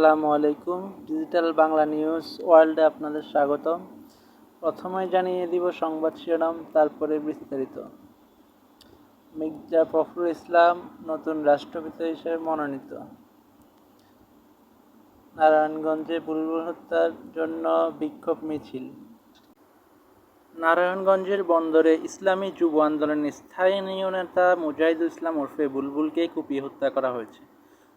আসসালামু আলাইকুম। Digital Bangla news ওয়ার্ল্ডে আপনাদের স্বাগতম। প্রথমে জানিয়ে দিব সংবাদ শিরোনাম, তারপরে বিস্তারিত। মির্জা ফখরুল ইসলাম নতুন রাষ্ট্রপতি হিসেবে মনোনীত। নারায়ণগঞ্জে বুলবুল হত্যার জন্য বিক্ষোভ মিছিল। নারায়ণগঞ্জের বন্দরে ইসলামী যুব আন্দোলনের স্থানীয় নেতা মুজাহিদুল ইসলাম ওরফে বুলবুলকে কুপিয়ে হত্যা করা হয়েছে।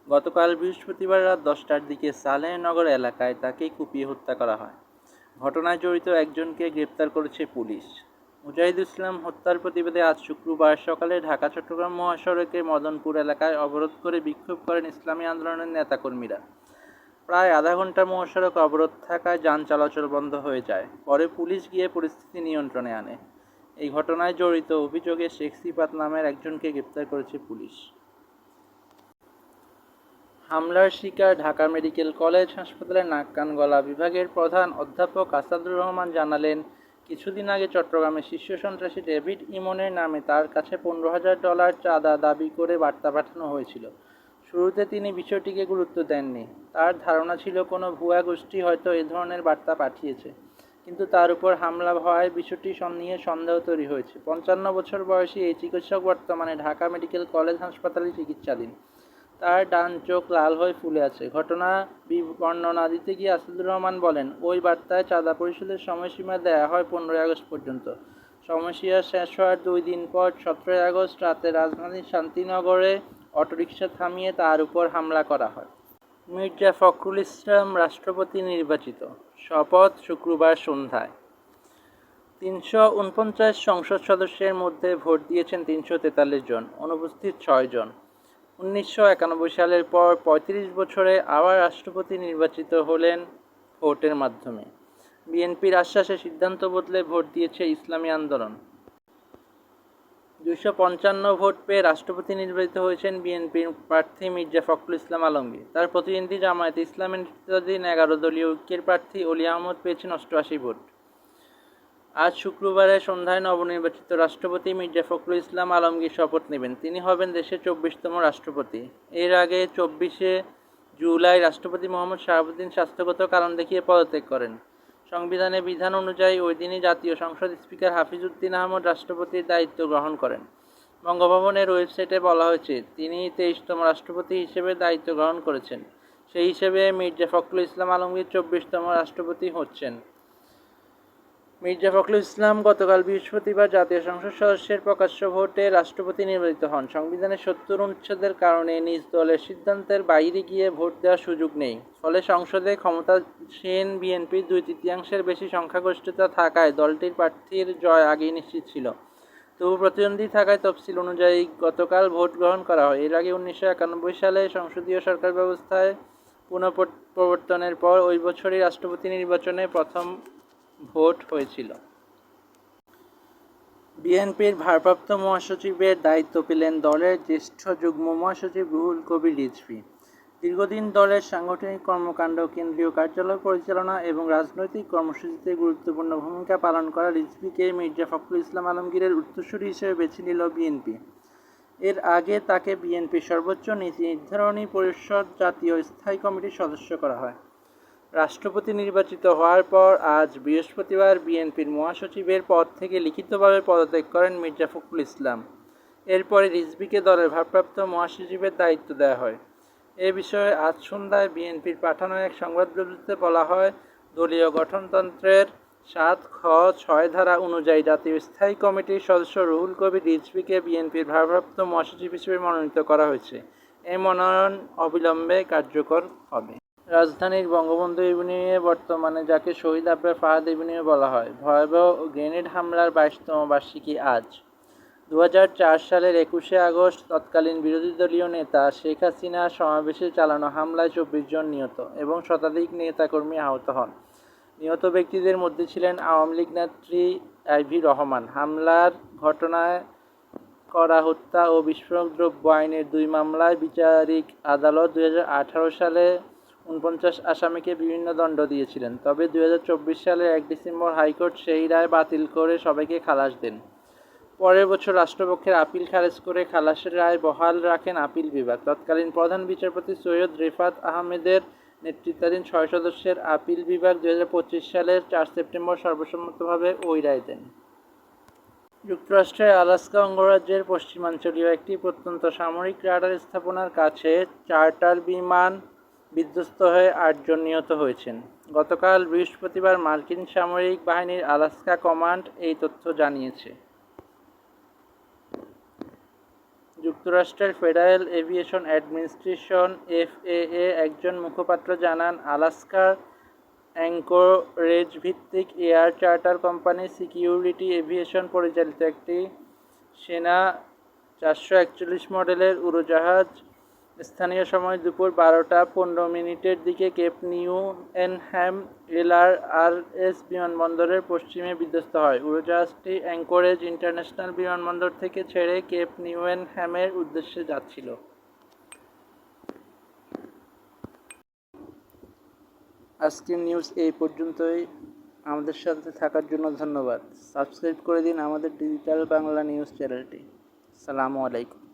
গতকাল বৃহস্পতিবার রাত 10টার দিকে সালেহনগর এলাকায় তাকে কুপিয়ে হত্যা করা হয়। ঘটনায় জড়িত একজনকে গ্রেপ্তার করেছে পুলিশ। মুজাহিদুল ইসলাম হত্যার প্রতিবাদে আজ শুক্রবার সকালে ঢাকা-চট্টগ্রাম মহাসড়কে মদনপুর এলাকায় অবরোধ করে বিক্ষোভ করেন ইসলামী আন্দোলনের নেতাকর্মীরা। প্রায় আধা ঘন্টা মহাসড়ক অবরোধ থাকায় যান চলাচল বন্ধ হয়ে যায়। পরে পুলিশ গিয়ে পরিস্থিতি নিয়ন্ত্রণে আনে। এই ঘটনায় জড়িত অভিযোগে শেখ সিফাত নামের একজনকে গ্রেপ্তার করেছে পুলিশ। হামলার শিকার ঢাকা মেডিকেল কলেজ হাসপাতালের নাক কান গলা বিভাগের প্রধান অধ্যাপক আসাদুর রহমান জানালেন, কিছুদিন আগে চট্টগ্রামের শীর্ষ সন্ত্রাসী ডেভিড ইমনের নামে তার কাছে $15,000 চাঁদা দাবি করে বার্তা পাঠানো হয়েছিল। শুরুতে তিনি বিষয়টিকে গুরুত্ব দেননি। তার ধারণা ছিল কোনো ভুয়া গোষ্ঠী হয়তো এ ধরনের বার্তা পাঠিয়েছে। কিন্তু তার উপর হামলা হওয়ায় বিষয়টি নিয়ে সন্দেহ তৈরি হয়েছে। 55 বছর বয়সী এই চিকিৎসক বর্তমানে ঢাকা মেডিকেল কলেজ হাসপাতালে চিকিৎসাধীন। তার ডান চোখ লাল হয়ে ফুলে আছে। ঘটনা বর্ণনা দিতে গিয়ে আসাদুর রহমান বলেন, ওই বার্তায় চাঁদা পরিশোধের সময়সীমা দেওয়া হয় 15 আগস্ট পর্যন্ত। সময়সীমা শেষ হওয়ার 2 দিন পর 17 আগস্ট রাতে রাজধানীর শান্তিনগরে অটোরিকশা থামিয়ে তার উপর হামলা করা হয়। মির্জা ফখরুল ইসলাম রাষ্ট্রপতি নির্বাচিত। শপথ শুক্রবার সন্ধ্যায়। 349 সংসদ সদস্যের মধ্যে ভোট দিয়েছেন 343 জন, অনুপস্থিত 6 জন। 1991 সালের পর 35 বছরে আবার রাষ্ট্রপতি নির্বাচিত হলেন ভোটের মাধ্যমে। বিএনপির আশ্বাসে সিদ্ধান্ত বদলে ভোট দিয়েছে ইসলামী আন্দোলন। 255 ভোট পেয়ে রাষ্ট্রপতি নির্বাচিত হয়েছেন বিএনপির প্রার্থী মির্জা ফখরুল ইসলাম আলমগীর। তার প্রতিদ্বন্দ্বী জামায়াতে ইসলামের নেতৃত্বাধীন 11 দলীয় ঐক্যের প্রার্থী অলি আহমদ পেয়েছেন 88 ভোট। আজ শুক্রবারের সন্ধ্যায় নবনির্বাচিত রাষ্ট্রপতি মির্জা ফখরুল ইসলাম আলমগীর শপথ নেবেন। তিনি হবেন দেশের 24তম রাষ্ট্রপতি। এর আগে 24শে জুলাই রাষ্ট্রপতি মোহাম্মদ শাহাবুদ্দিন স্বাস্থ্যগত কারণ দেখিয়ে পদত্যাগ করেন। সংবিধানের বিধান অনুযায়ী ওই দিনই জাতীয় সংসদ স্পিকার হাফিজ উদ্দিন আহমদ রাষ্ট্রপতির দায়িত্ব গ্রহণ করেন। বঙ্গভবনের ওয়েবসাইটে বলা হয়েছে, তিনি 23তম রাষ্ট্রপতি হিসেবে দায়িত্ব গ্রহণ করেছেন। সেই হিসেবে মির্জা ফখরুল ইসলাম আলমগীর 24তম রাষ্ট্রপতি হচ্ছেন। মির্জা ফখরুল ইসলাম গতকাল বৃহস্পতিবার জাতীয় সংসদ সদস্যের প্রকাশ্য ভোটে রাষ্ট্রপতি নির্বাচিত হন। সংবিধানের 70 অনুচ্ছেদের কারণে নিজ দলের সিদ্ধান্তের বাইরে গিয়ে ভোট দেওয়ার সুযোগ নেই। ফলে সংসদে ক্ষমতাসীন বিএনপির 2/3 বেশি সংখ্যাগরিষ্ঠতা থাকায় দলটির প্রার্থীর জয় আগেই নিশ্চিত ছিল। তবু প্রতিদ্বন্দ্বী থাকায় তফসিল অনুযায়ী গতকাল ভোট গ্রহণ করা হয়। এর আগে 1991 সালে সংসদীয় সরকার ব্যবস্থায় পুনঃপ্রবর্তনের পর ওই বছরই রাষ্ট্রপতি নির্বাচনে প্রথম ভোট হয়েছিল। বিএনপির ভারপ্রাপ্ত মহাসচিবের দায়িত্ব পেলেন দলের জ্যেষ্ঠ যুগ্ম মহাসচিব রুহুল কবির রিজভী। দীর্ঘদিন দলের সাংগঠনিক কর্মকাণ্ড, কেন্দ্রীয় কার্যালয় পরিচালনা এবং রাজনৈতিক কর্মসূচিতে গুরুত্বপূর্ণ ভূমিকা পালন করা রিজভীকে মির্জা ফখরুল ইসলাম আলমগীরের উত্তরসূরি হিসেবে বেছে নিল বিএনপি। এর আগে তাকে বিএনপির সর্বোচ্চ নীতি নির্ধারণী পরিষদ জাতীয় স্থায়ী কমিটির সদস্য করা হয়। রাষ্ট্রপতি নির্বাচিত হওয়ার পর আজ বৃহস্পতিবার বিএনপির মহাসচিবের পদ থেকে লিখিতভাবে পদত্যাগ করেন মির্জা ফখরুল ইসলাম। এরপরে রিজভীকে দলের ভারপ্রাপ্ত মহাসচিবের দায়িত্ব দেওয়া হয়। এ বিষয়ে আজ সন্ধ্যায় বিএনপির পাঠানো এক সংবাদ বিবৃতিতে বলা হয়, দলীয় গঠনতন্ত্রের 7(খ)(6) ধারা অনুযায়ী জাতীয় স্থায়ী কমিটির সদস্য রুহুল কবির রিজভীকে বিএনপির ভারপ্রাপ্ত মহাসচিব হিসেবে মনোনীত করা হয়েছে। এই মনোনয়ন অবিলম্বে কার্যকর হবে। রাজধানীর বঙ্গবন্ধু এভিনিউয়ে বর্তমানে যাকে শহীদ আবরার ফাহাদ এভিনিউ বলা হয়, ভয়াবহ গ্রেনেড হামলার 22তম বার্ষিকী আজ। 2004 সালের 21শে আগস্ট তৎকালীন বিরোধী দলীয় নেতা শেখ হাসিনার সমাবেশে চালানো হামলায় 24 জন নিহত এবং শতাধিক নেতাকর্মী আহত হন। নিহত ব্যক্তিদের মধ্যে ছিলেন আওয়ামী লীগ নেত্রী আইভি রহমান। হামলার ঘটনায় করা হত্যা ও বিস্ফোরক দ্রব্য আইনের 2 মামলায় বিচারিক আদালত 2018 সালে 49 আসামিকে বিভিন্ন দণ্ড দিয়েছিলেন। তবে 2024 সালের 1 ডিসেম্বর হাইকোর্ট সেই রায় বাতিল করে সবাইকে খালাস দেন। পরের বছর রাষ্ট্রপক্ষের আপিল খারেজ করে খালাসের রায় বহাল রাখেন আপিল বিভাগ। তৎকালীন প্রধান বিচারপতি সৈয়দ রেফাত আহমেদের নেতৃত্বাধীন 6 সদস্যের আপিল বিভাগ 2025 সালের 4 সেপ্টেম্বর সর্বসম্মতভাবে ওই রায় দেন। যুক্তরাষ্ট্রের আলাস্কা অঙ্গরাজ্যের পশ্চিমাঞ্চলীয় একটি প্রত্যন্ত সামরিক রাডার স্থাপনার কাছে চার্টার বিমান বিধ্বস্ত হয়ে 8 জন নিহত হয়েছেন। গতকাল বৃহস্পতিবার মার্কিন সামরিক বাহিনীর আলাস্কা কমান্ড এই তথ্য জানিয়েছে। যুক্তরাষ্ট্রের ফেডারেল এভিয়েশন অ্যাডমিনিস্ট্রেশন এফএএ একজন মুখপাত্র জানান, আলাস্কার অ্যাঙ্করেজ ভিত্তিক air charter company security aviation পরিচালিত একটি সেনা 441 মডেলের উড়োজাহাজ স্থানীয় সময় দুপুর 12টা 15 দিকে কেপ নিউএনহ্যাম এলআরআরএস বিমানবন্দরের পশ্চিমে বিধ্বস্ত হয়। উড়োজাহাজটি অ্যাঙ্করেজ ইন্টারন্যাশনাল বিমানবন্দর থেকে ছেড়ে কেপ নিউএনহ্যামের উদ্দেশ্যে যাচ্ছিল। আজকের নিউজ এই পর্যন্তই। আমাদের সাথে থাকার জন্য ধন্যবাদ। সাবস্ক্রাইব করে দিন আমাদের ডিজিটাল বাংলা নিউজ চ্যানেলটি। আসসালামু আলাইকুম।